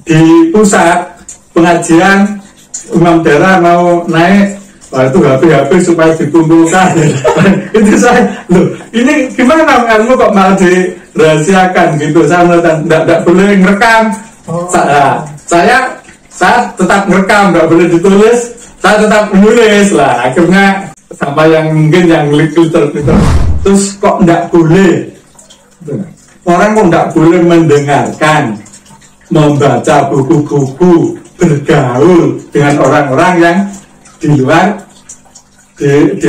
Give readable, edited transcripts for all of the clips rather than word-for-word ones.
di pusat pengajian imam daerah mau naik, wah itu HP supaya dikumpulkan. Itu saya, loh ini gimana kamu kok malah dirahasiakan gitu? Saya tidak boleh ngerekam. Saya tetap ngerekam, nggak boleh ditulis. Saya tetap menulis lah. Akhirnya sama yang mungkin yang filter gitu. Terus kok nggak boleh? Orang kok nggak boleh mendengarkan, membaca buku-buku, bergaul dengan orang-orang yang di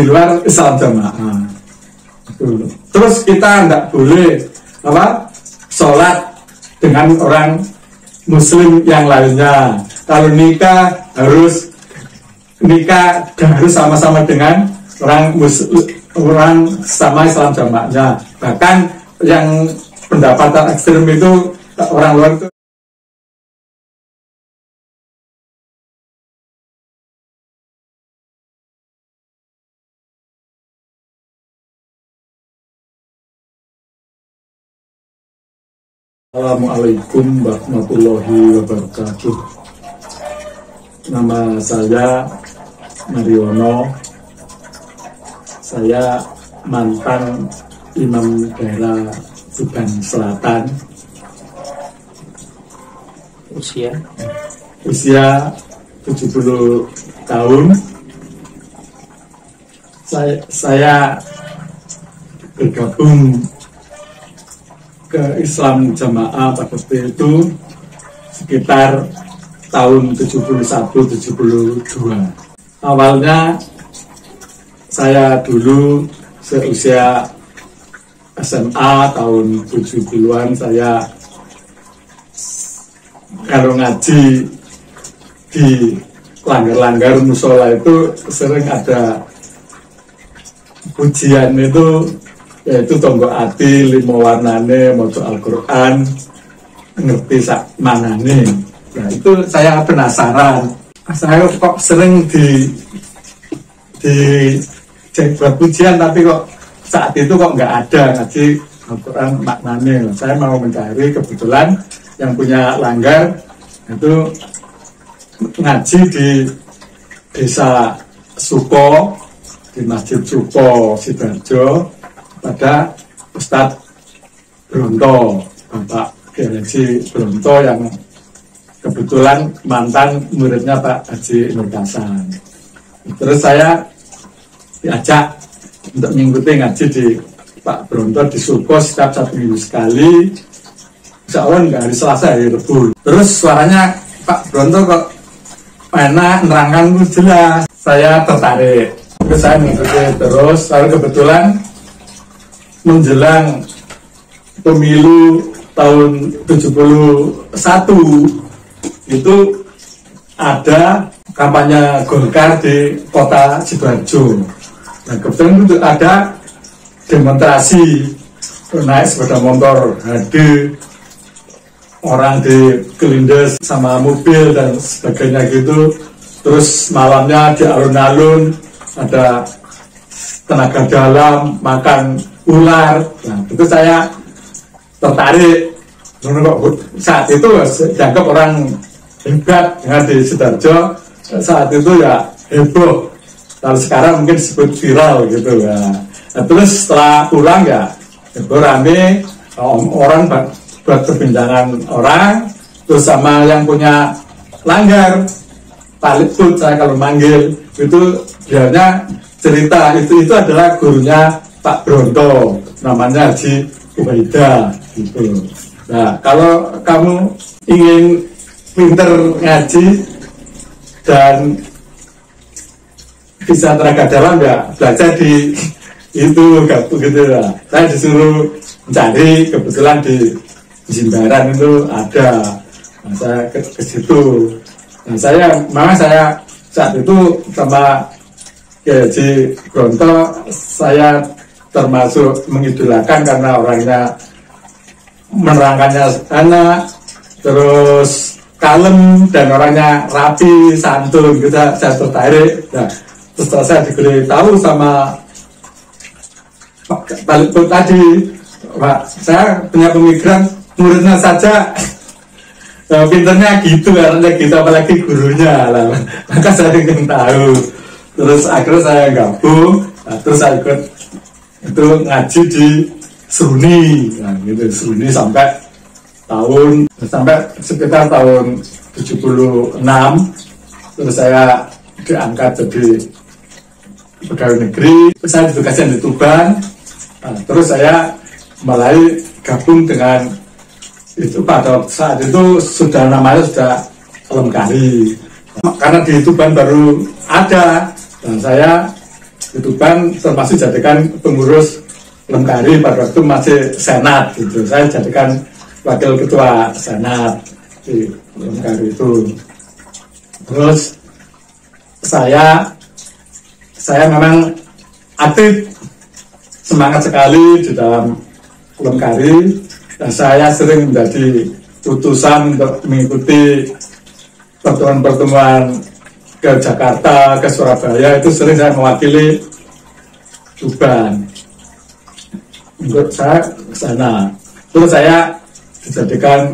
luar Islam Jamaah. Terus kita nggak boleh sholat dengan orang Muslim yang lainnya. Kalau nikah harus sama-sama dengan orang sama Islam Jamaahnya. Bahkan yang pendapatan ekstrem itu orang luar itu. Assalamualaikum warahmatullahi wabarakatuh. Nama saya Mariono. Saya mantan imam daerah Tuban Selatan. Usia 70 tahun. Saya bergabung ke Islam Jamaah pada waktu itu sekitar tahun 71-72. Awalnya saya dulu seusia SMA tahun 70-an, saya kalau ngaji di langgar-langgar musola itu sering ada pujian itu, yaitu tonggo ati limo warnane moco Al-Quran ngerti sak manane. Nah itu saya penasaran, saya kok sering di buat pujian tapi kok saat itu kok nggak ada ngaji Al-Quran maknane. Saya mau mencari, kebetulan yang punya langgar itu ngaji di desa Suko, di Masjid Suko Sidoarjo, pada Ustadz Bronto, Bapak Haji Bronto yang kebetulan mantan muridnya Pak Haji Nur Hasan. Terus saya diajak untuk mengikuti ngaji di Pak Bronto di Suko setiap 1 minggu sekali. Insya Allah nggak hari Selasa, hari Rabu. Terus suaranya Pak Bronto kok enak, nerangkan itu jelas. Saya tertarik. Terus saya mengikuti terus. Lalu kebetulan menjelang pemilu tahun 71 itu ada kampanye Golkar di kota Sidoarjo. Nah kebetulan itu ada demonstrasi, naik sepeda motor, HD, orang dikelindes sama mobil dan sebagainya gitu. Terus malamnya di alun-alun ada tenaga dalam makan ular. Nah itu saya tertarik. Saat itu dianggap orang hebat dengan di Sidoarjo. Saat itu ya heboh. Kalau sekarang mungkin disebut viral gitu ya. Nah, terus setelah pulang ya heboh rame, orang buat perbincangan orang. Terus sama yang punya langgar, Pak Liput saya kalau manggil itu biasanya cerita itu adalah gurunya Pak Bronto, namanya Haji Ubaidah gitu. Nah kalau kamu ingin pinter ngaji dan bisa tenaga dalam ya belajar di itu gitu ya. Saya disuruh mencari, kebetulan di Jimbaran itu ada. Nah, saya ke situ. Nah saya saat itu sama Haji Bronto saya termasuk mengidolakan karena orangnya menerangkannya anak, terus kalem dan orangnya rapi, santun, kita saya tertarik. Nah, terus saya diberitahu sama Pak Liput tadi, Pak, saya punya pemikiran muridnya saja Nah, pinternya gitu, karena gitu, apalagi gurunya lah. Maka saya ingin tahu. Terus akhirnya saya gabung, nah, terus saya ikut itu ngaji di Seruni, nah, gitu, Seruni sampai sekitar tahun 76. Terus saya diangkat jadi pegawai negeri. Saya ditugaskan di Tuban. Nah, terus saya mulai gabung dengan itu, pada saat itu sudah namanya sudah Lemkari, karena di Tuban baru ada, dan saya di Tuban termasuk jadikan pengurus Lemkari pada waktu masih senat gitu. Saya jadikan wakil ketua senat di Lemkari itu. Terus saya memang aktif, semangat sekali di dalam Lemkari, dan saya sering menjadi utusan untuk mengikuti pertemuan-pertemuan ke Jakarta, ke Surabaya. Itu sering saya mewakili Tuban untuk saya ke sana. Terus saya dijadikan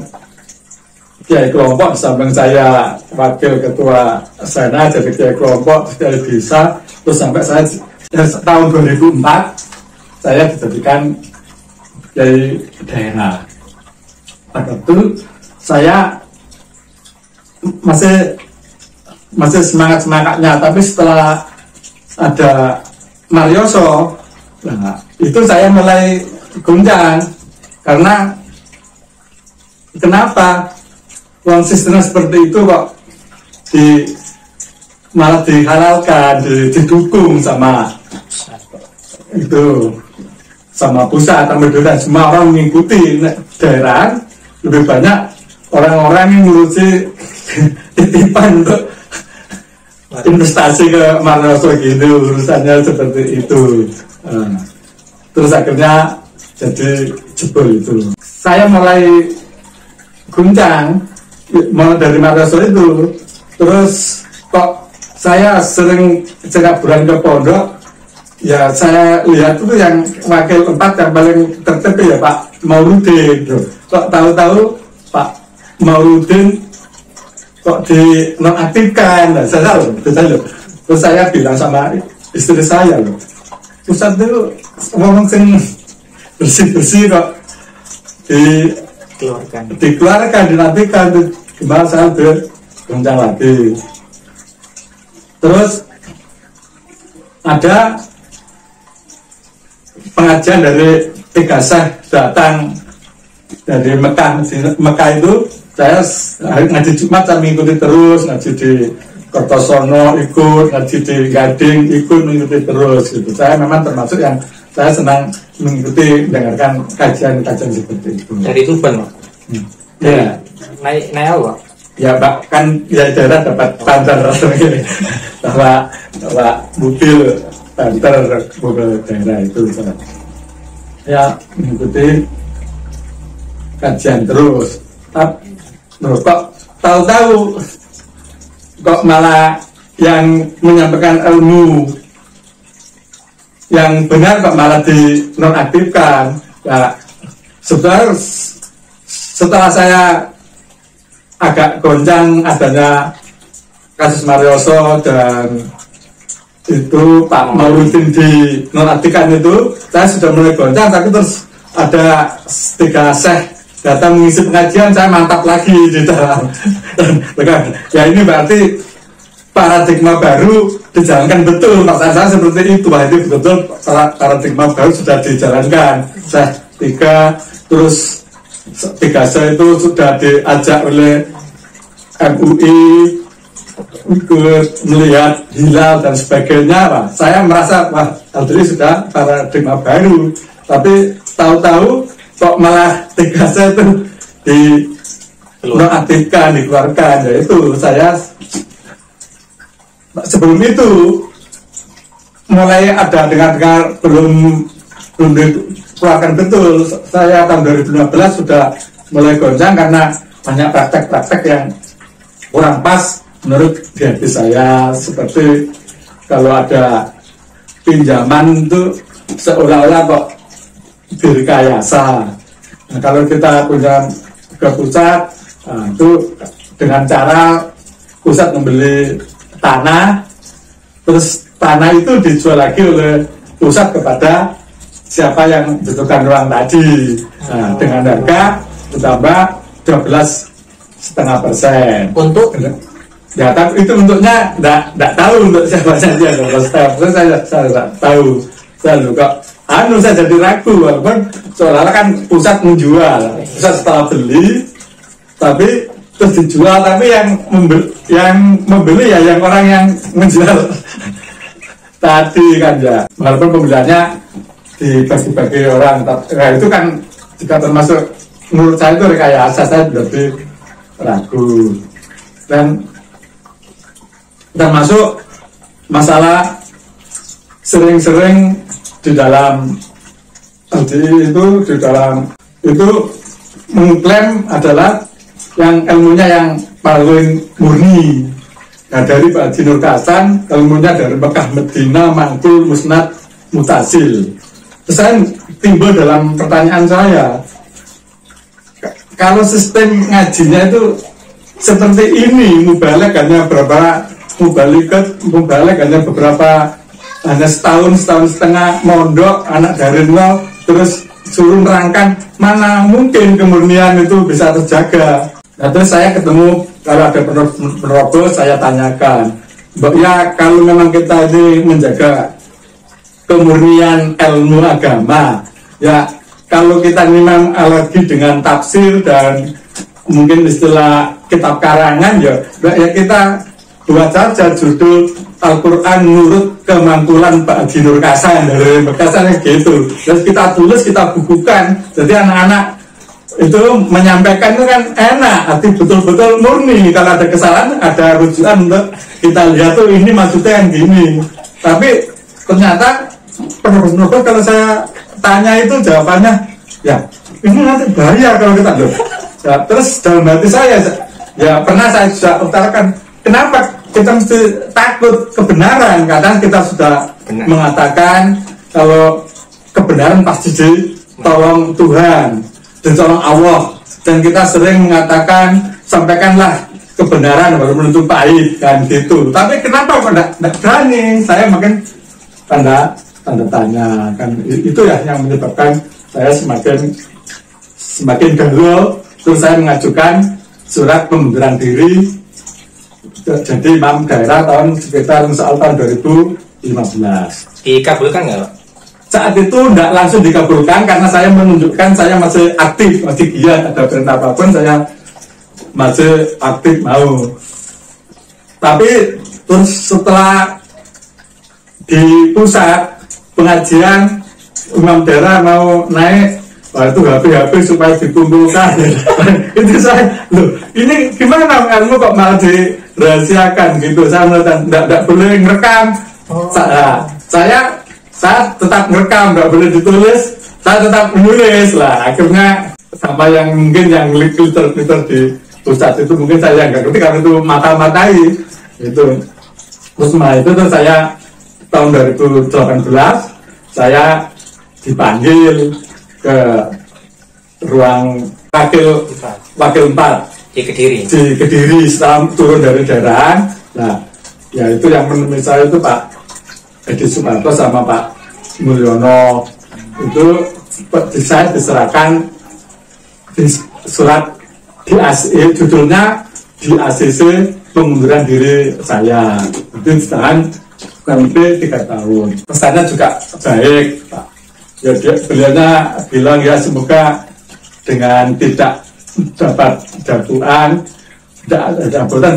kiai kelompok, samping saya wakil ketua sana, jadi kiai kelompok, kiai desa. Terus sampai saya tahun 2004 saya dijadikan kiai daerah. Pada itu saya masih semangatnya, tapi setelah ada Marioso, nah, itu saya mulai goncang. Karena kenapa uang sistemnya seperti itu kok malah dihalalkan, didukung sama itu, sama pusat, sama dan semua orang mengikuti. Daerah lebih banyak orang-orang yang ngurusi titipan untuk investasi ke Marioso gitu, urusannya seperti itu. Terus akhirnya jadi jebol itu. Saya mulai guncang mulai dari Marioso itu. Terus kok saya sering setiap bulan ke pondok, ya saya lihat itu yang wakil 4 yang paling tertib ya Pak Mauludin. Kok tahu-tahu Pak Mauludin kok dinonaktifkan. Nah, saya tahu, terus saya bilang sama istri saya loh, Ustaz itu ngomong bersih-bersih kok dikeluarkan, dinantikan. Gimana saya bergoncang lagi. Terus ada pengajian dari 3 syekh datang dari Mekah. Di Mekah itu saya ngaji Jumat, saya mengikuti terus, ngaji di Kertosono ikut, ngaji di Gading ikut, mengikuti terus gitu. Saya memang termasuk yang saya senang mengikuti, mendengarkan kajian-kajian seperti itu. Dari Tuban, Pak? Ya. Naik apa? Ya Pak, kan ya daerah dapat banter bahwa mobil banter, mobil daerah itu. Ya mengikuti kajian terus. Kok tahu-tahu kok malah yang menyampaikan ilmu yang benar kok malah dinonaktifkan. Ya, sebenarnya setelah saya agak goncang adanya kasus Marioso dan itu Pak Mauludin dinonaktifkan itu, saya sudah mulai goncang. Tapi terus ada 3 syekh datang mengisi pengajian, saya mantap lagi di dalam. Ya ini berarti paradigma baru dijalankan betul. Maksud saya seperti itu. Wah, itu betul paradigma baru sudah dijalankan. Saya 3, terus 3 saya itu sudah diajak oleh MUI ikut melihat hilal dan sebagainya. Wah, saya merasa wah, ini sudah paradigma baru. Tapi tahu-tahu kok malah 3 saya itu dinonaktifkan, dikeluarkan. Yaitu saya sebelum itu mulai ada dengar belum dikeluarkan betul. Saya tahun 2015 sudah mulai goncang karena banyak praktek-praktek yang kurang pas menurut di hati saya. Seperti kalau ada pinjaman itu seolah-olah kok direkayasa. Nah, kalau kita punya ke pusat Nah, itu dengan cara pusat membeli tanah, terus tanah itu dijual lagi oleh pusat kepada siapa yang membutuhkan ruang tadi. Nah, dengan harga ditambah 12,5%. Untuk Ya, tapi itu bentuknya enggak tahu untuk siapa saja. Kalau saya tidak tahu. Saya juga saya jadi ragu, walaupun seolah-olah kan pusat menjual, pusat setelah beli, tapi terus dijual, tapi yang membeli ya yang orang yang menjual tadi kan ya. Walaupun pembeliannya dibagi-bagi orang, nah, itu kan juga termasuk menurut saya itu rekayasa. Saya jadi ragu. Dan termasuk masalah sering-sering di dalam itu mengklaim adalah yang ilmunya yang paling murni. Nah, dari Pak Haji Nur Kasan, ilmunya dari Mekah, Medina, Mangkul, Musnad, Mutasil. Terus saya timbul dalam pertanyaan saya, kalau sistem ngajinya itu seperti ini, mubalek hanya hanya setahun setengah mondok, anak dari nol, terus suruh nerangkan, mana mungkin kemurnian itu bisa terjaga. Nah, terus saya ketemu, kalau ada penerobos, saya tanyakan, ya kalau memang kita ini menjaga kemurnian ilmu agama, ya kalau kita memang alergi dengan tafsir dan mungkin istilah kitab karangan, ya kita buat saja judul Al-Quran Nurut Kemantulan Pak Haji Nur Kasan dari Bekasan gitu. Terus kita tulis, kita bukukan. Jadi anak-anak itu menyampaikan itu kan enak, arti betul-betul murni. Kalau ada kesalahan, ada rujukan untuk kita lihat tuh ini maksudnya yang gini. Tapi ternyata penerus-penerus kalau saya tanya itu jawabannya, ya ini nanti bahaya kalau kita loh. Ya, terus dalam hati saya, ya pernah saya sudah utarakan, kenapa kita mesti takut kebenaran? Kadang kita sudah mengatakan kalau kebenaran pasti ditolong Tuhan, ditolong Allah, dan kita sering mengatakan sampaikanlah kebenaran walaupun itu pahit kan gitu. Tapi kenapa kok tidak berani? Saya makin tanda tanya kan, itu ya yang menyebabkan saya semakin galau. Terus saya mengajukan surat pengunduran diri jadi imam daerah sekitar tahun 2015. Dikabulkan nggak, Pak? Saat itu tidak langsung dikabulkan karena saya menunjukkan saya masih aktif, masih giat, ada perintah apapun saya masih aktif mau. Tapi terus setelah di pusat pengajian imam daerah mau naik, wah itu HP supaya dikumpulkan. Itu saya, loh ini gimana ilmu kok malah dirahasiakan gitu. Saya tidak boleh ngerekam. Saya tetap ngerekam, nggak boleh ditulis. Saya tetap menulis lah. Akhirnya sama yang mungkin yang filter di pusat itu mungkin saya nggak ngerti karena itu mata-matai itu. Terus itu tuh saya tahun 2018 saya dipanggil ke ruang wakil 4 di Kediri setelah turun dari daerah. Nah, ya itu yang menemui saya itu Pak Edi Sumarto sama Pak Mulyono. Itu saya diserahkan di surat di judulnya di ACC pengunduran diri saya. Itu ditahan sampai 3 tahun. Pesannya juga baik, Pak. Ya beliaunya bilang ya semoga dengan tidak dapat jabatan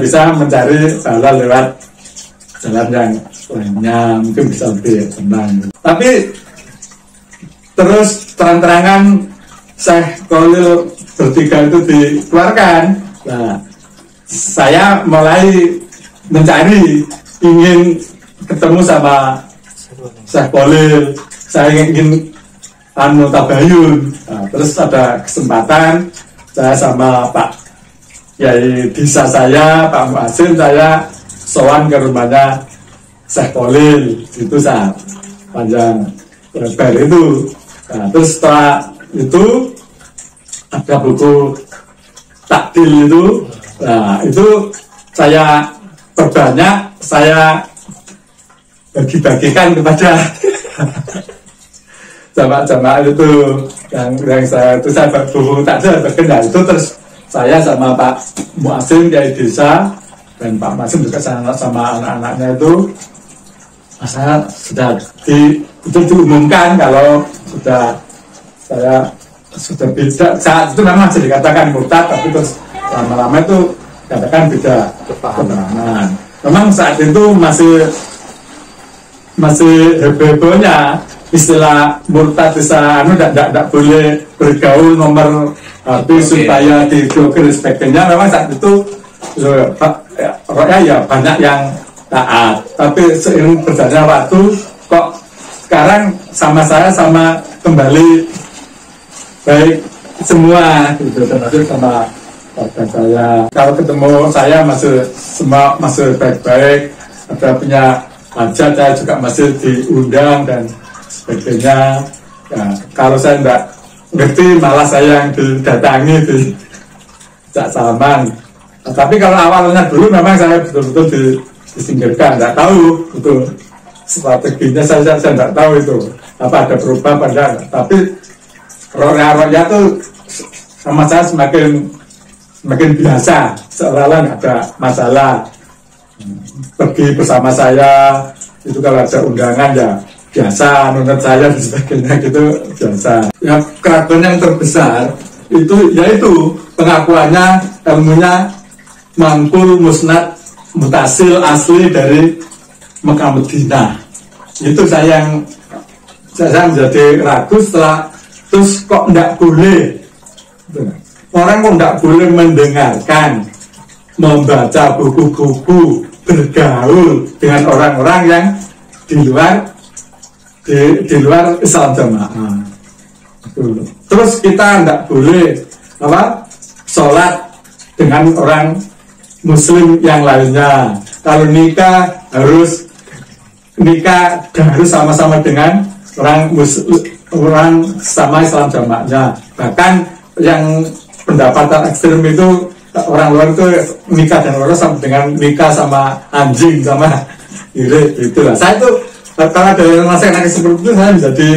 bisa mencari jalan lewat jalan yang lainnya, mungkin bisa lebih tenang. Tapi terus terang-terangan Syekh Khalil bertiga itu dikeluarkan. Nah, saya mulai mencari, ingin ketemu sama Syekh Khalil. Saya ingin tabayun. Nah, terus ada kesempatan saya sama Pak Yai Disa saya, Pak Muazzin, saya sowan ke rumahnya Syekh Khalil. Itu saya panjang lebar itu. Nah, terus setelah itu ada buku takdil itu, nah itu saya perbanyak, saya bagi-bagikan kepada jamaah-jamaah itu yang saya itu saya berhubung tak ada berkenal itu, terus saya sama Pak Muasim dari desa dan Pak Muasim juga sama anak-anaknya itu saya sudah itu diumumkan kalau saya sudah beda. Saat itu memang masih dikatakan murtad, tapi terus lama-lama itu katakan beda kepahaman. Memang saat itu masih heboh-hebohnya istilah murtad, bisa tidak boleh bergaul nomor HP supaya diblokir dan sebagainya. Memang saat itu ya banyak yang taat, tapi seiring berjalannya waktu kok sekarang sama saya sama kembali baik semua gitu, termasuk sama keluarga saya. Kalau ketemu saya masih baik-baik, ada punya hajat saya juga masih diundang dan sebagainya. Ya, kalau saya tidak ngerti malah saya yang didatangi di Cak Salman. Nah, tapi kalau awalnya dulu memang saya betul-betul disingkirkan, tidak tahu itu strateginya, saya tidak tahu itu apa ada berubah pada, tapi rohnya itu sama saya semakin biasa, seolah-olah nggak ada masalah. Pergi bersama saya itu kalau ada undangan ya biasa, menurut saya dan sebagainya gitu biasa. Ya, keraguan yang terbesar itu yaitu pengakuannya ilmunya mangkul musnad mutasil asli dari Mekah Madinah. Itu saya menjadi ragu setelah terus kok tidak boleh, orang kok tidak boleh mendengarkan, membaca buku-buku, bergaul dengan orang-orang yang di luar Islam jamaah. Terus kita tidak boleh sholat dengan orang Muslim yang lainnya. Kalau nikah harus sama-sama dengan orang sama Islam jamaahnya. Bahkan yang pendapatan ekstrem itu orang luar itu nikah dan orang sama dengan nikah sama anjing sama itulah. Saya itu kalau ada yang merasakan seperti itu saya menjadi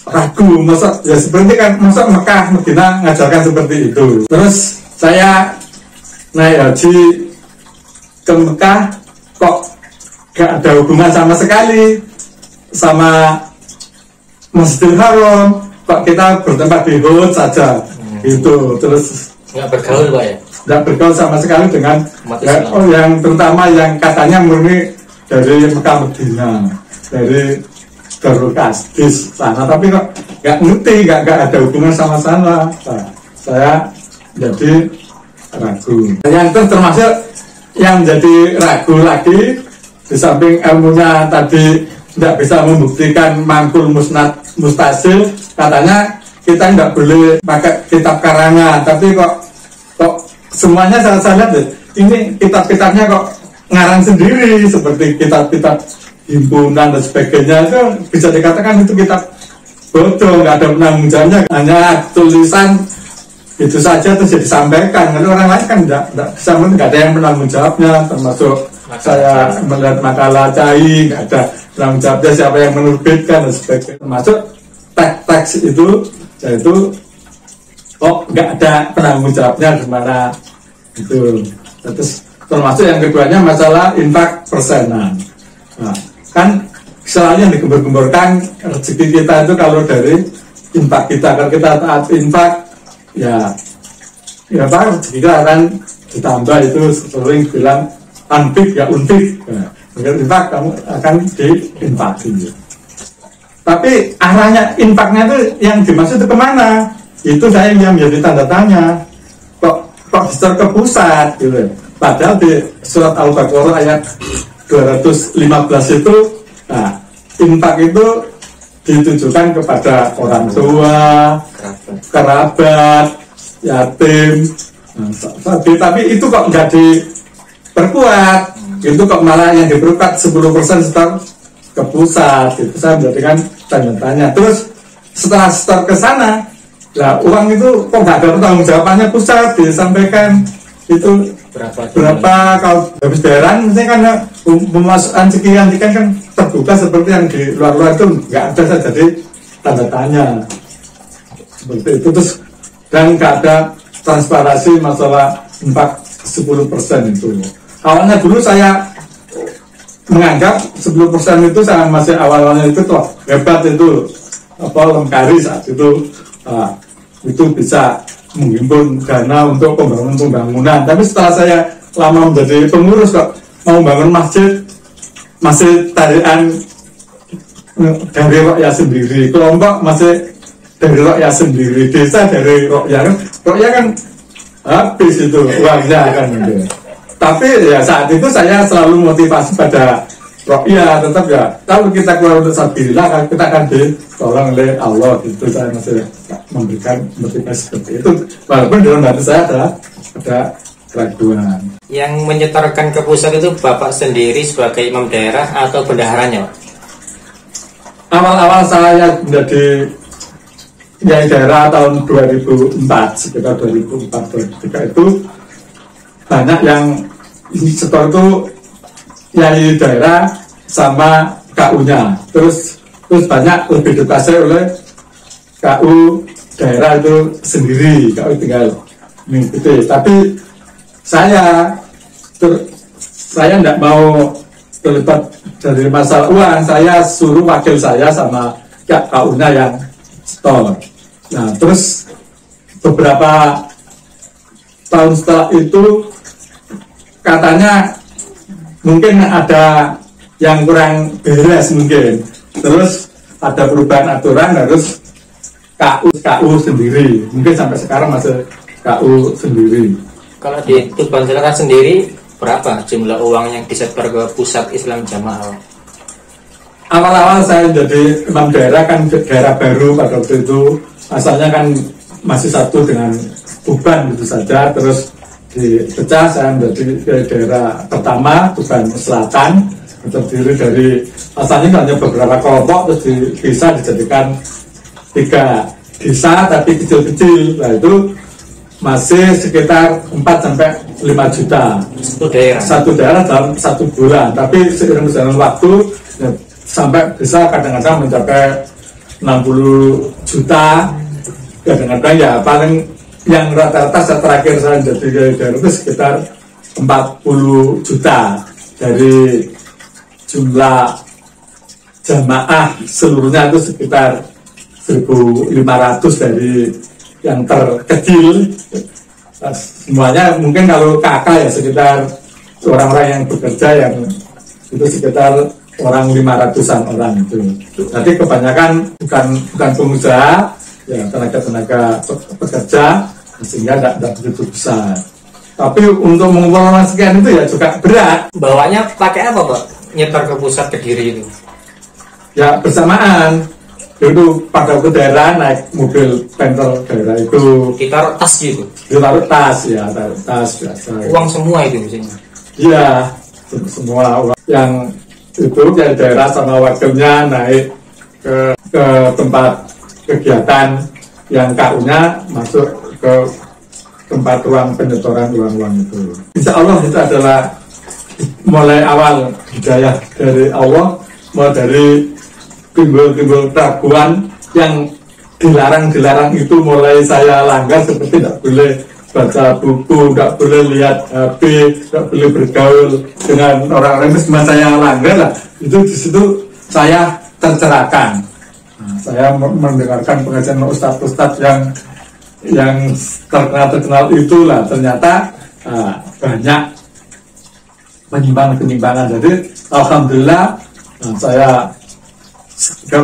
ragu, masa ya seperti kan masa Mekah Madinah ngajarkan seperti itu. Terus saya naik haji ke Mekah kok gak ada hubungan sama sekali sama Masjidil Haram, kok kita bertempat di Hud saja itu. Terus nggak bergaul Pak ya? Nggak bergaul sama sekali dengan yang terutama yang katanya murni dari Mekah Madinah, dari Darul Qadis sana, tapi kok nggak ngerti, nggak ada hubungan sama-sama. Nah, saya jadi ragu. Yang itu termasuk yang jadi ragu lagi, di samping ilmunya tadi tidak bisa membuktikan mangkul musnad mustasil, katanya kita tidak boleh pakai kitab karangan, tapi kok semuanya saya lihat deh, ini kitab-kitabnya kok ngarang sendiri seperti kitab-kitab himpunan dan sebagainya, itu bisa dikatakan itu kitab bodoh, nggak ada penanggung jawabnya, hanya tulisan itu saja terus disampaikan. Kalau orang lain kan nggak bisa, nggak ada yang menanggung jawabnya, termasuk saya melihat makalah Cai, nggak ada penanggung jawabnya siapa yang menerbitkan dan sebagainya, termasuk teks itu yaitu nggak ada penanggung jawabnya di mana itu. Terus termasuk yang keduanya masalah infak persenan. Nah, kan selalu yang digembar-gemborkan rezeki kita itu kalau dari infak kita. Kalau kita taat infak ya Pak, rezeki kita akan ditambah. Itu sering bilang anfik ya unfik. Nah, infak kamu akan diinfaki. Tapi arahnya infaknya itu yang dimaksud itu kemana? Itu saya yang menjadi tanda tanya. Kok besar ke pusat gitu. Padahal di surat Al-Baqarah ayat 215 itu, nah, infak itu ditujukan kepada orang tua, kerabat, yatim. Nah, tapi itu kok nggak diperkuat. Itu kok malah yang diperkuat 10% setor ke pusat. Itu saya menjadikan tanda tanya. Terus setelah setor ke sana, Lah uang itu kok nggak ada pertanggung jawabannya pusat disampaikan itu berapa kalau habis bayaran misalnya kan ya, pemasukan sekian kan terbuka seperti yang di luar-luar itu nggak ada saja, jadi tanda tanya seperti itu. Terus dan nggak ada transparansi masalah 10% itu. Awalnya dulu saya menganggap 10% itu saya masih awalnya itu tuh hebat itu apa Lemkari saat itu bisa menghimpun dana untuk pembangunan. Tapi setelah saya lama menjadi pengurus kok mau bangun masjid masih tarian dari rakyat sendiri, kelompok masih dari rakyat sendiri, desa dari rakyat kan habis itu uangnya kan gitu. Tapi ya saat itu saya selalu motivasi pada rakyat, tetap ya kalau kita keluar untuk sabilillah kita akan ditolong oleh Allah, itu saya masih memberikan motivasi seperti itu, walaupun dalam hati saya ada keraguan. Yang menyetorkan ke pusat itu Bapak sendiri sebagai imam daerah atau bendaharanya, Pak? Awal-awal saya menjadi Yai daerah tahun 2004, sekitar 2004-2003 itu banyak yang setor itu Yai daerah sama KU-nya, terus banyak lebih dikuasai oleh KU daerah itu sendiri, KU tinggal mengikuti. Tapi saya tidak mau terlibat dari masalah uang, saya suruh wakil saya sama KU-nya yang store. Nah, terus beberapa tahun setelah itu katanya mungkin ada yang kurang beres mungkin. Terus ada perubahan aturan harus KU sendiri. Mungkin sampai sekarang masih KU sendiri. Kalau di Tuban Selatan sendiri berapa jumlah uang yang disetor ke pusat Islam Jamaah? Awal-awal saya jadi imam daerah kan daerah baru pada waktu itu, asalnya kan masih satu dengan Tuban gitu saja, terus dipecah saya menjadi daerah pertama Tuban Selatan, terdiri dari asalnya hanya beberapa kelompok, terus bisa dijadikan 3 desa tapi kecil-kecil. Nah itu masih sekitar 4-5 juta satu daerah dalam 1 bulan, tapi seiring berjalan waktu ya, sampai bisa kadang-kadang mencapai 60 juta, kadang-kadang ya paling yang rata-rata terakhir saya jadi daerah itu sekitar 40 juta dari jumlah jamaah seluruhnya itu sekitar 1.500 dari yang terkecil. Semuanya mungkin kalau kakak ya sekitar orang-orang yang bekerja yang itu sekitar orang 500-an orang itu. Jadi kebanyakan bukan pengusaha, ya tenaga pekerja, sehingga tidak begitu besar. Tapi untuk mengumpulkan sekian itu ya juga berat. Bawanya pakai apa, Pak? Nyetor ke pusat Kediri itu? Ya bersamaan. Dulu pada waktu daerah naik mobil pentel daerah itu. Ditaruh tas gitu? Ditaruh tas ya, taruh tas biasa. Uang semua itu misalnya? Iya, semua uang. Yang itu dari daerah sama wakilnya naik ke tempat kegiatan yang KU-nya masuk ke tempat uang penyetoran uang itu. Insya Allah itu adalah mulai awal hidayah dari Allah, mulai dari timbul keraguan yang dilarang itu mulai saya langgar, seperti tidak boleh baca buku, tidak boleh lihat HP, tidak boleh bergaul dengan orang-orang itu, semua saya langgar lah. Itu di situ saya tercerahkan. Nah, saya mendengarkan pengajian ustadz-ustadz yang terkenal itulah, ternyata banyak penyimpangan. Jadi alhamdulillah saya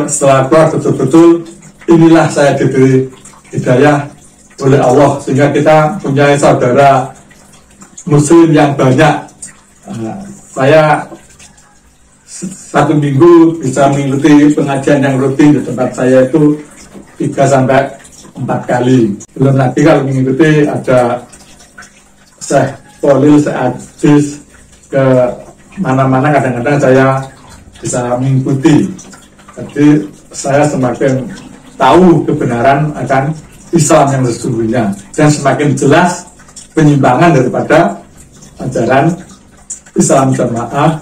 setelah keluar betul-betul inilah saya diberi hidayah oleh Allah, sehingga kita punya saudara muslim yang banyak. Saya 1 minggu bisa mengikuti pengajian yang rutin di tempat saya itu 3-4 kali. Belum lagi kalau mengikuti ada Syekh Polil, Syekh Adis, ke mana-mana kadang-kadang saya bisa mengikuti. Jadi saya semakin tahu kebenaran akan Islam yang sesungguhnya, dan semakin jelas penyimpangan daripada ajaran Islam Jamaah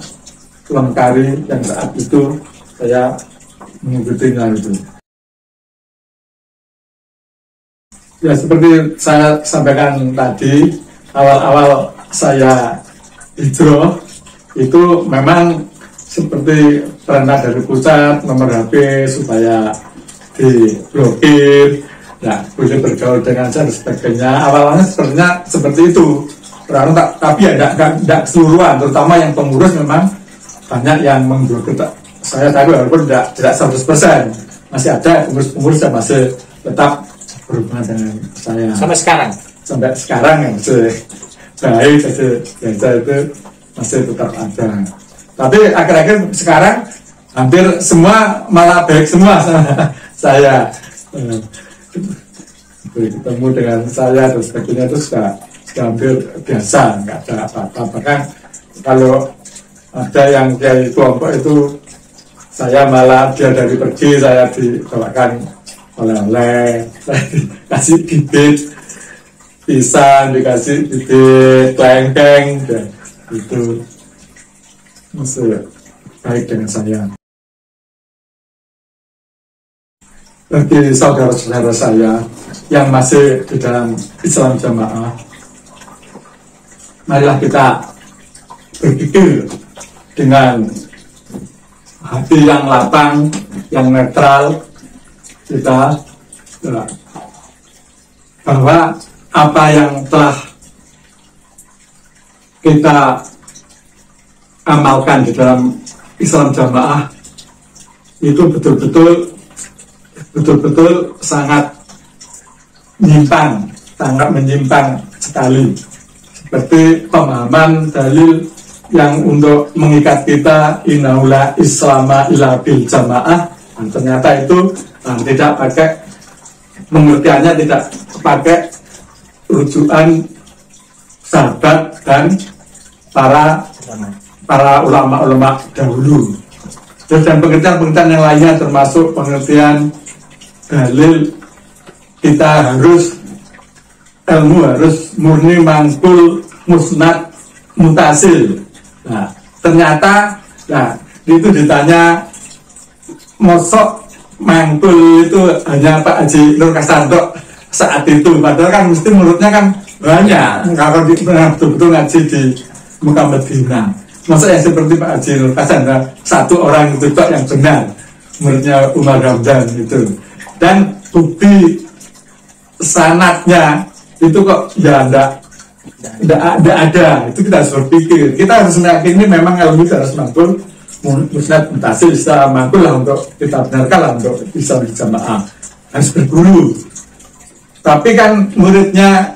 Lengkari yang saat itu saya mengikutinya itu. Ya, seperti saya sampaikan tadi, awal-awal saya hijrah itu memang seperti perintah dari pusat, nomor HP supaya diblokir, ya boleh bergaul dengan saya dan sebagainya. Awalnya sebenarnya seperti itu, tapi ya tidak keseluruhan, terutama yang pengurus memang banyak yang memblokir. Saya tahu walaupun tidak 100%, masih ada pengurus-pengurus yang masih tetap berhubungan dengan saya. Sampai sekarang? Sampai sekarang yang masih baik, biasa itu masih tetap ada. Tapi akhir-akhir sekarang hampir semua malah baik semua sama saya. Ketemu dengan saya dan sebagainya itu sudah hampir biasa, nggak ada apa-apa. Bahkan kalau ada yang dari kelompok itu, saya malah dia dari pergi, saya dibawakan oleh-oleh, kasih bibit pisang, dikasih bibit kelengkeng, dan itu masih baik dengan saya. Bagi saudara-saudara saya yang masih di dalam Islam Jamaah, marilah kita berpikir dengan hati yang lapang, yang netral, kita bahwa apa yang telah kita amalkan di dalam Islam Jamaah itu betul-betul sangat menyimpang sekali, seperti pemahaman dalil yang untuk mengikat kita innaula islama ila bil jamaah. Nah, ternyata itu tidak pakai pengertiannya, tidak pakai rujukan sahabat dan para ulama-ulama dahulu. Dan pengertian-pengertian yang lainnya termasuk pengertian dalil, kita harus murni, mangkul, musnad, mutasil. Nah, ternyata itu ditanya mosok mangkul itu hanya Pak Haji Nur Kasanto saat itu, padahal kan mesti menurutnya kan banyak kalau betul-betul ngaji di Mekah Medina. Masa yang seperti Pak Haji Nur Kasanto satu orang itu yang benar menurutnya Umar Hamdan itu, dan bukti sanatnya itu kok ya tidak ada. Itu kita harus berpikir, kita harus meyakini memang ilmu itu harus mangkul, musnad, mutasil, bisa mangkul lah untuk kita benarkan lah untuk bisa berjamaah, harus berguru. Tapi kan muridnya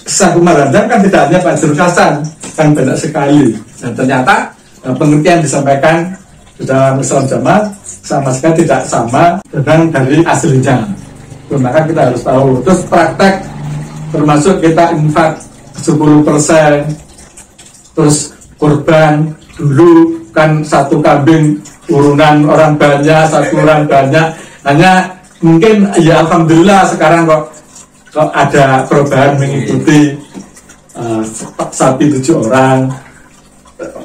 Syekh Umar Hamdan kan tidak hanya Pak Haji Hasan, kan banyak sekali. Dan ternyata pengertian disampaikan di dalam Islam Jamaah sama sekali tidak sama dengan dari aslinya. Maka kita harus tahu. Terus praktek, termasuk kita infak 10%, terus kurban dulu kan satu kambing urunan orang banyak, satu orang banyak, hanya mungkin ya alhamdulillah sekarang kok ada perubahan mengikuti sapi 7 orang,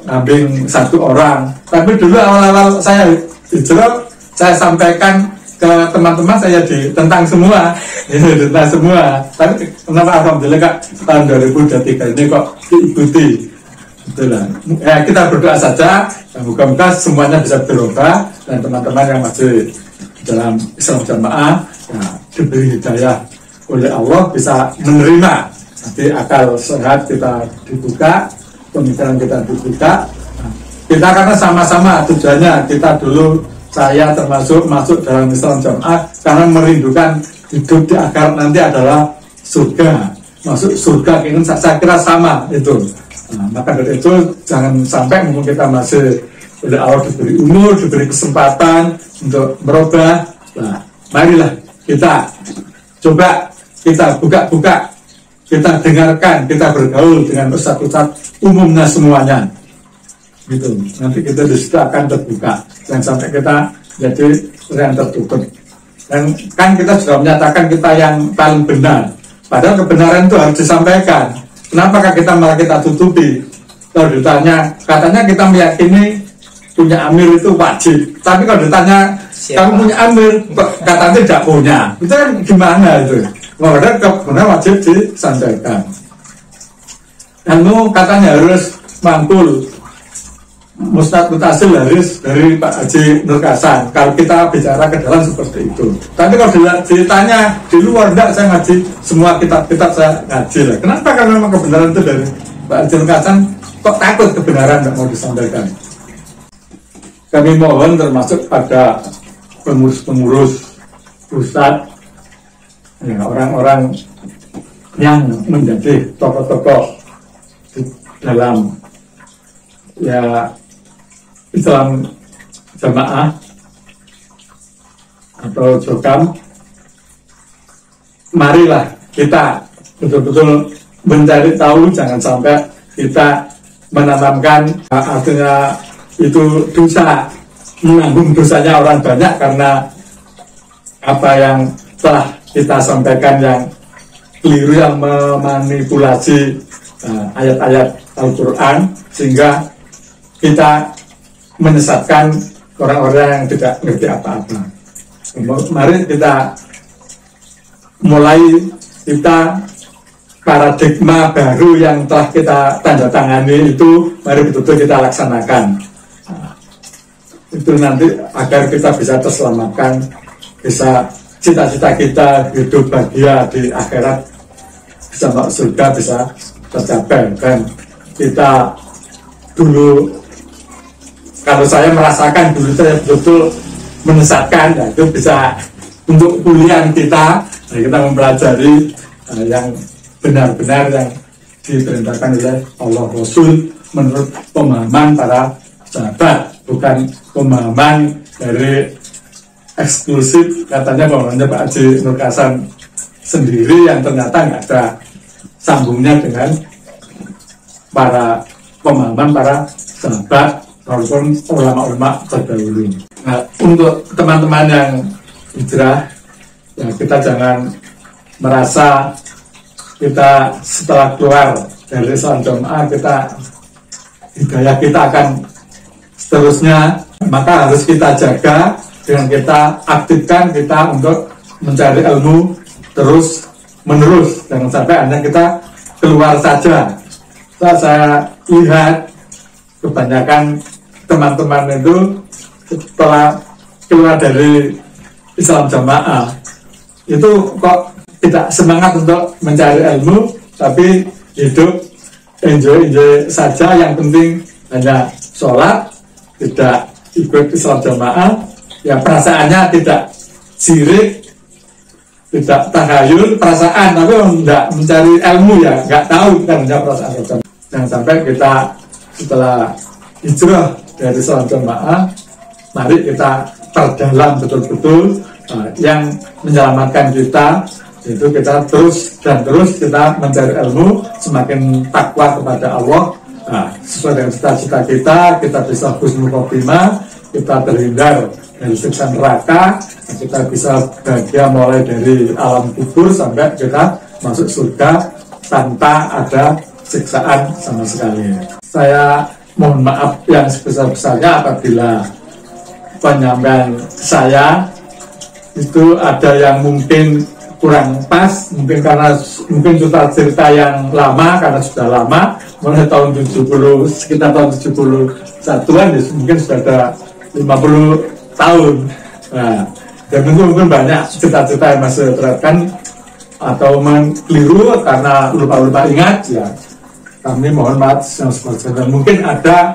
kambing 1 orang. Tapi dulu awal-awal saya hijrah, saya sampaikan ke teman-teman saya ditentang semua, ditentang semua. Tapi kenapa alhamdulillah Kak, tahun 2023 ini kok diikuti. Itulah. Ya, kita berdoa saja, mudah-mudahan semuanya bisa berubah, dan teman-teman yang masih dalam Islam Jamaah ya, diberi hidayah oleh Allah, bisa menerima. Nanti akal sehat kita dibuka, pemikiran kita dibuka. Kita karena sama-sama tujuannya, kita dulu, saya termasuk masuk dalam Islam Jamaah karena merindukan hidup di akhirat nanti adalah surga. Masuk surga ingin, saya kira sama itu. Nah, maka dari itu jangan sampai mungkin kita masih oleh Allah diberi umur, diberi kesempatan untuk berubah. Nah, marilah kita coba, kita buka-buka, kita dengarkan, kita bergaul dengan ustadz-ustadz umumnya semuanya. Gitu. Nanti kita disitu akan terbuka, jangan sampai kita jadi yang tertutup. Dan kan kita sudah menyatakan kita yang paling benar. Padahal kebenaran itu harus disampaikan. Kenapa kita malah kita tutupi? Kalau ditanya, katanya kita meyakini punya amir itu wajib. Tapi kalau ditanya, kamu punya amir, katanya tidak punya. Itu kan gimana itu? Padahal kebenaran wajib disampaikan. Ilmu katanya harus mantul. Mustad mutasil harus dari Pak Haji Nur Hasan. Kalau kita bicara ke dalam seperti itu. Tapi kalau ditanya di luar, enggak, saya ngaji semua kitab-kitab saya ngaji lah. Kenapa? Karena memang kebenaran itu dari Pak Haji Nur Hasan. Kok takut kebenaran tidak mau disampaikan? Kami mohon termasuk pada pengurus-pengurus pusat, ya, orang-orang yang menjadi tokoh-tokoh di dalam ya Islam Jamaah atau Jokam, marilah kita betul-betul mencari tahu, jangan sampai kita menanamkan artinya itu dosa, menanggung dosanya orang banyak karena apa yang telah kita sampaikan yang keliru, yang memanipulasi ayat-ayat Al-Quran, sehingga kita menyesatkan orang-orang yang tidak ngerti apa-apa. Mari kita mulai paradigma baru yang telah kita tanda tangani itu, mari betul-betul kita laksanakan. Itu nanti agar kita bisa terselamatkan, bisa cita-cita kita hidup bahagia di akhirat, bisa masuk surga, bisa tercapai. Dan kita dulu, kalau saya merasakan dulu saya betul-betul menyesatkan, ya, itu bisa untuk kuliah kita mempelajari yang benar-benar yang diperintahkan oleh Allah Rasul menurut pemahaman para sahabat, bukan pemahaman dari eksklusif katanya pemahamannya Pak Haji Nur Hasan sendiri yang ternyata nggak ada sambungnya dengan pemahaman para sahabat walaupun ulama-ulama terdahulu. Nah, untuk teman-teman yang hijrah, ya, kita jangan merasa kita setelah keluar dari Islam Jamaah hidayah kita akan seterusnya, maka harus kita jaga dengan kita aktifkan kita untuk mencari ilmu terus menerus, jangan sampai hanya kita keluar saja. Saya lihat kebanyakan teman-teman itu setelah keluar dari Islam Jamaah itu kok tidak semangat untuk mencari ilmu, tapi hidup enjoy saja, yang penting hanya sholat, tidak ikut Islam Jamaah, ya perasaannya tidak sirik, tidak tahayul, perasaan, tapi tidak mencari ilmu, ya nggak tahu kan, hanya perasaan. Jangan sampai kita setelah hijrah dari Islam Jamaah, mari kita perdalam betul-betul yang menyelamatkan kita, itu kita terus kita mencari ilmu, semakin takwa kepada Allah. Nah, sesuai dengan cita-cita kita bisa husnul khotimah, kita terhindar dari siksa neraka, kita bisa bahagia mulai dari alam kubur sampai kita masuk surga tanpa ada siksaan sama sekali. Saya mohon maaf yang sebesar-besarnya apabila penyampaian saya itu ada yang mungkin kurang pas, mungkin cerita yang lama, karena sudah lama, mulai tahun 70, sekitar tahun 71-an, ya, mungkin sudah ada 50 tahun. Nah, dan mungkin banyak cerita-cerita yang masih terapkan atau keliru karena lupa-lupa ingat, ya kami mohon maaf yang sebesar-besarnya. Mungkin ada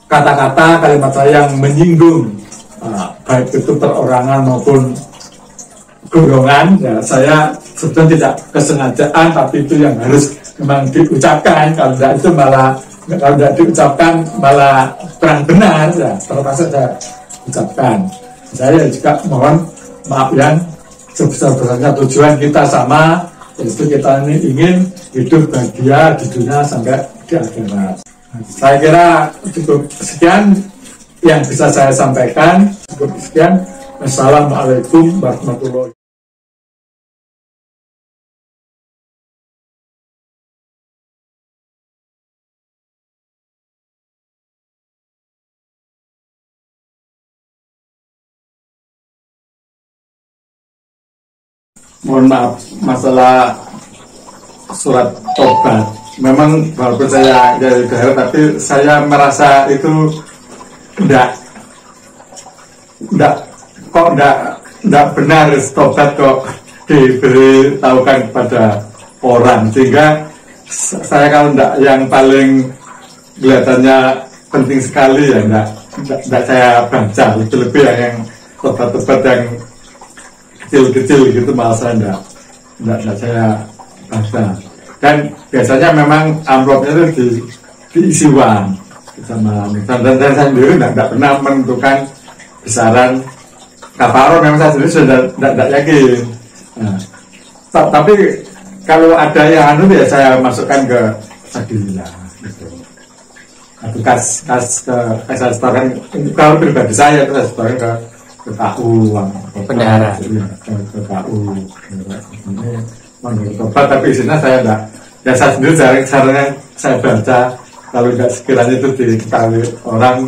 kata-kata, kalimat saya yang menyinggung, baik itu perorangan maupun golongan, ya saya sebetulnya tidak kesengajaan, tapi itu yang harus memang diucapkan. Kalau tidak itu kalau tidak diucapkan malah kurang benar, ya terpaksa saya ucapkan. Saya juga mohon maaf yang sebesar-besarnya. Tujuan kita sama, yaitu kita ini ingin hidup bahagia di dunia sampai di akhirat. Saya kira cukup sekian yang bisa saya sampaikan, cukup sekian. Assalamualaikum warahmatullahi. Mohon maaf masalah surat tobat. Memang walaupun saya dari daerah, tapi saya merasa itu enggak benar tobat kok diberitahukan kepada orang, sehingga saya kalau enggak yang paling kelihatannya penting sekali ya enggak saya baca, lebih yang tobat-tobat yang kecil-kecil gitu malah saya enggak saya baca. Dan biasanya memang amplopnya itu diisi uang sama, dan saya sendiri enggak pernah menentukan besaran kafaro. Memang saya sendiri sudah tidak yakin. Nah, tapi kalau ada yang anu ya saya masukkan ke Sabilillah gitu. Atau kas saya setorkan, kalau pribadi saya itu saya setorkan ke KU bendahara, ke KU ini menurut tobat, tapi isinya saya enggak. Ya saya sendiri caranya saya baca, kalau enggak sekiranya itu diketahui orang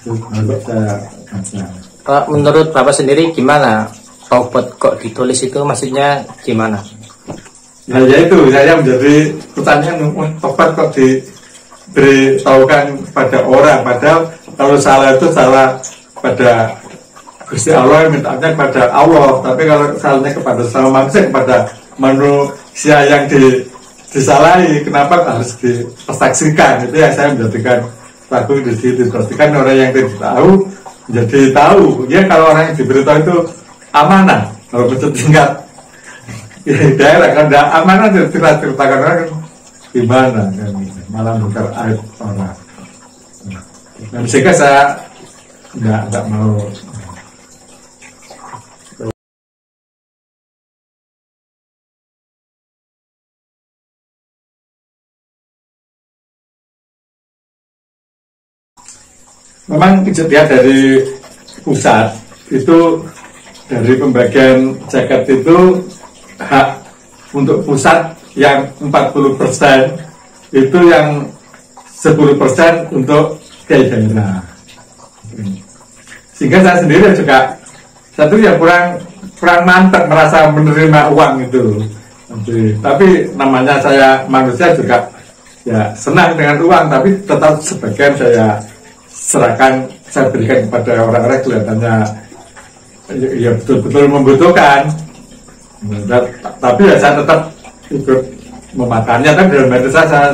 itu harus saya baca. Menurut Bapak sendiri gimana? Tobat kok ditulis itu maksudnya gimana? Nah ya itu saya menjadi pertanyaan, tobat kok diberitahukan pada orang, padahal kalau salah itu salah pada Gusti Allah, mintanya kepada Allah, tapi kalau salahnya kepada sama manusia, kepada manusia yang disalahi, kenapa harus dipersaksikan? Itu yang saya menjadikan ragu di situ. Pastikan orang yang tidak tahu jadi tahu. Ya kalau orang yang diberitahu itu amanah, kalau betul tingkat ya, daerah kan tidak amanah, ceritakan orang gimana kan, malah bukan aib orang. Dan sehingga saya tidak mau. Memang kejadian dari pusat itu, dari pembagian zakat itu hak untuk pusat yang 40%, itu yang 10% untuk daerah. Sehingga saya sendiri juga satu yang kurang mantap merasa menerima uang itu. Tapi namanya saya manusia juga ya senang dengan uang, tapi tetap sebagian saya serahkan, saya berikan kepada orang-orang kelihatannya ya betul-betul membutuhkan. Tapi ya saya tetap ikut memakannya. Tapi dalam hati saya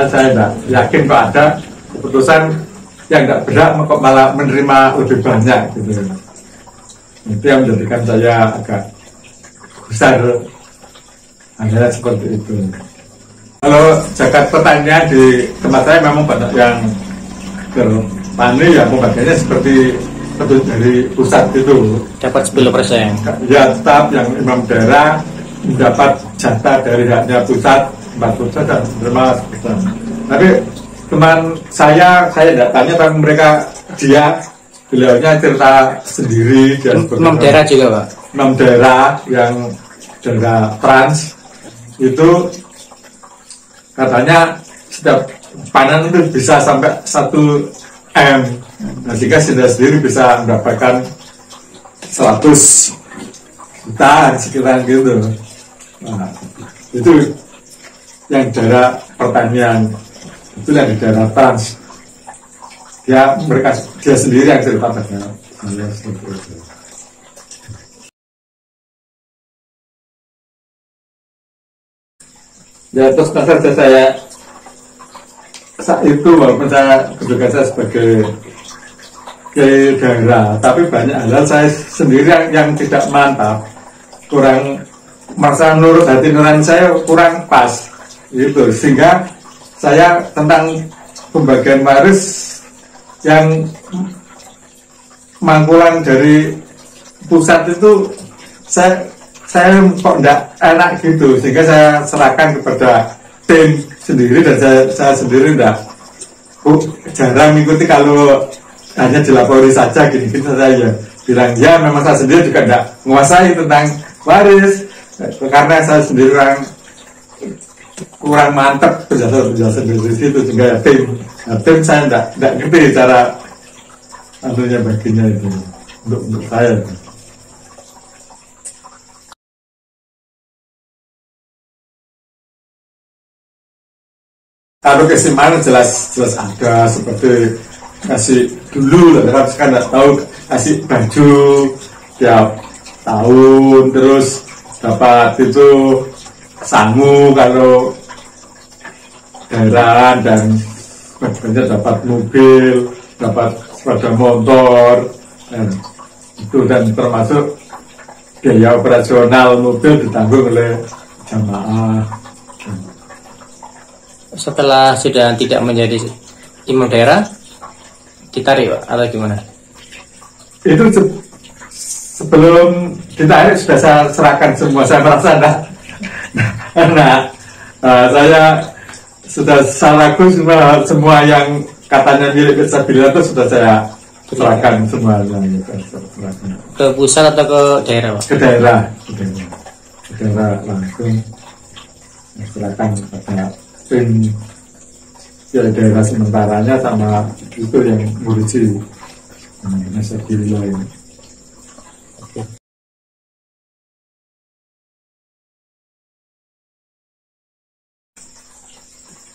tidak yakin kok ada keputusan yang tidak berat kok malah menerima lebih banyak gitu. Itu yang menjadikan saya agak besar, hanya seperti itu. Kalau zakat pertanian di tempat saya memang banyak yang bertani, ya pembagiannya seperti dari pusat itu Dapat 10%. ya, tetap yang imam daerah mendapat jatah dari haknya pusat 40% dan menerima 10%. Tapi teman saya tidak tanya, tapi beliaunya cerita sendiri. Imam daerah juga Pak? Imam daerah yang daerah trans itu katanya setiap panen itu bisa sampai 1 M. Nah, sehingga sendiri bisa mendapatkan 100 juta sekitar gitu. Nah, itu yang daerah pertanian, itu yang di daerah trans. Dia sendiri yang cerita pada saya seperti itu. Ya terus saja saya saat itu, walaupun saya kedudukan saya sebagai daerah, tapi banyak hal saya sendiri yang tidak mantap, kurang merasa nurut hati nurani saya kurang pas gitu, sehingga saya tentang pembagian waris yang mangkulan dari pusat itu saya kok enggak enak gitu, sehingga saya serahkan kepada tim sendiri, dan saya sendiri jarang mengikuti, kalau hanya dilapori saja gini-gini saja ya. bilang ya memang saya sendiri juga tidak menguasai tentang waris, karena saya sendiri kurang mantap penjelasan dari situ, sehingga tim saya tidak ngerti cara anunya baginya itu untuk saya. Kalau kesimpulan jelas ada, seperti kasih dulu lah, kan nggak tahu kasih baju tiap tahun, terus dapat itu sangu kalau daerah, dan banyak dapat mobil, dapat sepeda motor, dan itu, dan termasuk biaya operasional mobil ditanggung oleh jamaah. Setelah sudah tidak menjadi imam daerah, ditarik Pak, atau gimana? Itu sebelum ditarik sudah saya serahkan semua, saya merasa karena saya sudah ragu semua yang katanya milik Fisabilillah itu sudah saya serahkan semuanya. Ke pusat atau ke daerah Pak? Ke daerah langsung serahkan kepada tim ya, daerah sementaranya sama itu yang ngurusi Fisabilillah ini.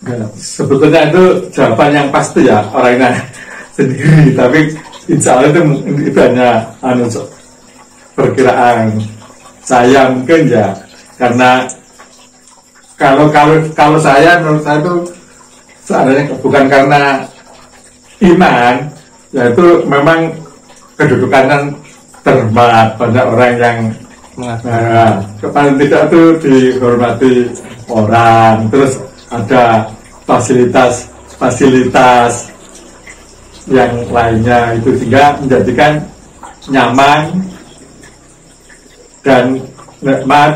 Ya, sebetulnya itu jawaban yang pasti ya orangnya sendiri, tapi insya Allah itu hanya perkiraan saya mungkin ya, karena kalau saya, menurut saya itu seandainya bukan karena iman, yaitu memang kedudukannya terhormat, banyak orang yang paling tidak itu dihormati orang, terus ada fasilitas yang lainnya itu, sehingga menjadikan nyaman dan nikmat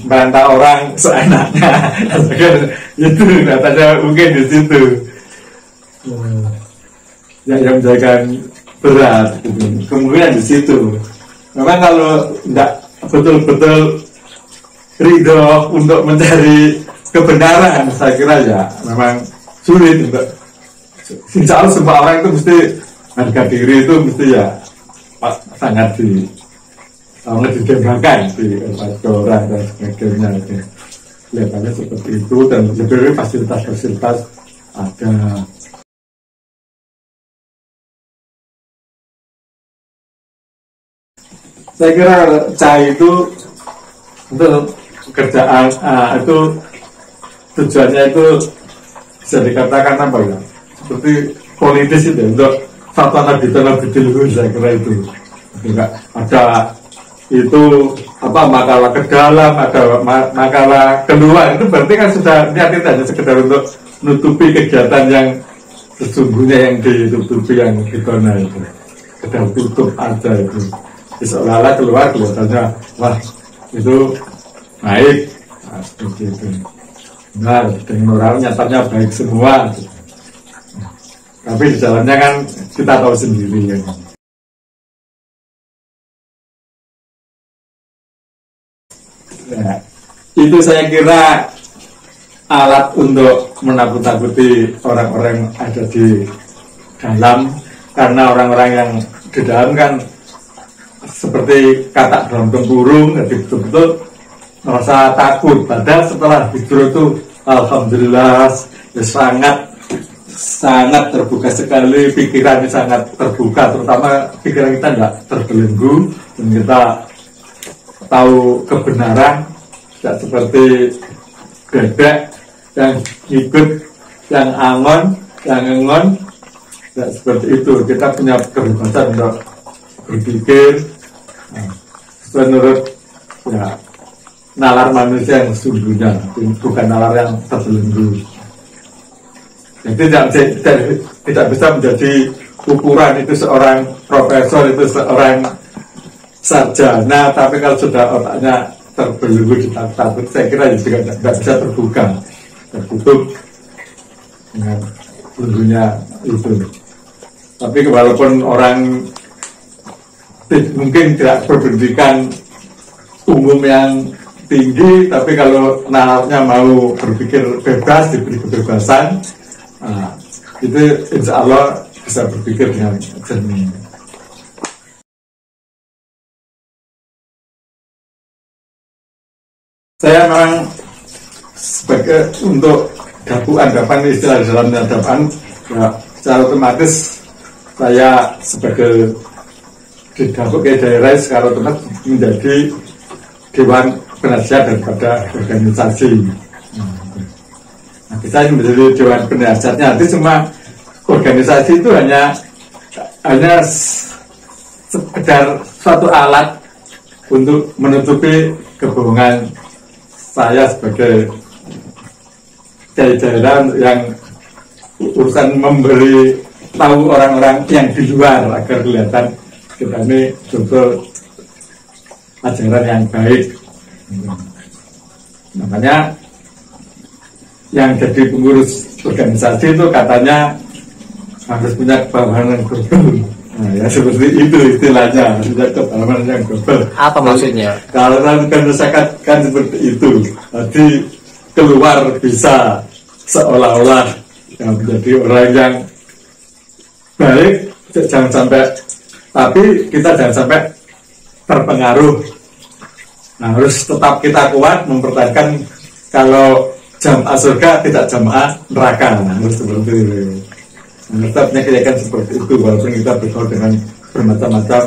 merantau orang seenaknya. Itu katanya mungkin di situ yang menjadikan berat gitu. Kemungkinan di situ memang kalau tidak betul-betul ridho untuk mencari kebenaran, saya kira ya memang sulit untuk. Insya Allah semua orang itu mesti harga diri itu mesti ya sangat ditembakkan di orang dan sebagainya. Kelihatannya seperti itu, dan sebenarnya fasilitas ada. Saya kira CAI itu untuk pekerjaan itu tujuannya itu bisa dikatakan apa ya, seperti politis itu, untuk fatwa nabi dulu, saya kira itu enggak ada itu apa makalah ke dalam, ada makalah keluar, itu berarti kan sudah niat itu hanya sekedar untuk menutupi kegiatan yang sesungguhnya yang ditutupi, yang ditona itu sudah tutup aja itu, seolah-olah keluar kelihatannya wah itu baik, seperti itu. Benar, dengan moral nyatanya baik semua, tapi di dalamnya kan kita tahu sendiri ya. Nah, itu saya kira alat untuk menakut-nakuti orang-orang yang ada di dalam, karena orang-orang yang di dalam kan seperti katak dalam tempurung, jadi betul-betul merasa takut. Padahal setelah hijrah itu alhamdulillah ya sangat terbuka sekali, pikirannya sangat terbuka, terutama pikiran kita tidak terbelenggu, dan kita tahu kebenaran, tidak seperti bebek yang ikut, yang engon, tidak seperti itu. Kita punya kebebasan untuk berpikir menurut ya nalar manusia yang sesungguhnya, bukan nalar yang terbelenggu. Jadi tidak bisa menjadi ukuran itu seorang profesor, itu seorang sarjana, tapi kalau sudah otaknya terbelenggu ditakut, saya kira juga tidak bisa terbuka, tertutup dengan belenggunya itu. Tapi walaupun orang mungkin tidak berpendidikan umum yang tinggi, tapi kalau nalarnya mau berpikir bebas, diberi kebebasan, itu insya Allah bisa berpikir dengan jernih. Saya memang sebagai untuk dakwaan istilah dalam dakwaan, ya secara otomatis saya sebagai di dapur ke daerah secara otomatis menjadi dewan penasihat daripada organisasi. Nah, kita menjadi dewan penasihatnya, nanti semua organisasi itu hanya sekedar suatu alat untuk menutupi kebohongan saya sebagai daerah yang urusan memberi tahu orang-orang yang di luar agar kelihatan kita ini betul ajaran yang baik. Makanya yang jadi pengurus organisasi itu katanya harus punya kepahaman yang global. Nah, ya seperti itu istilahnya, punya kepahaman yang global. Apa maksudnya? Kalau kan masyarakat kan seperti itu. Jadi keluar bisa seolah-olah yang menjadi orang yang baik, jangan sampai, tapi kita jangan sampai terpengaruh. Nah, harus tetap kita kuat mempertahankan kalau jamaah surga tidak jamaah neraka. Nah, harus seperti itu. Nah, tetapnya kita kan seperti itu walaupun kita bergaul dengan bermacam-macam.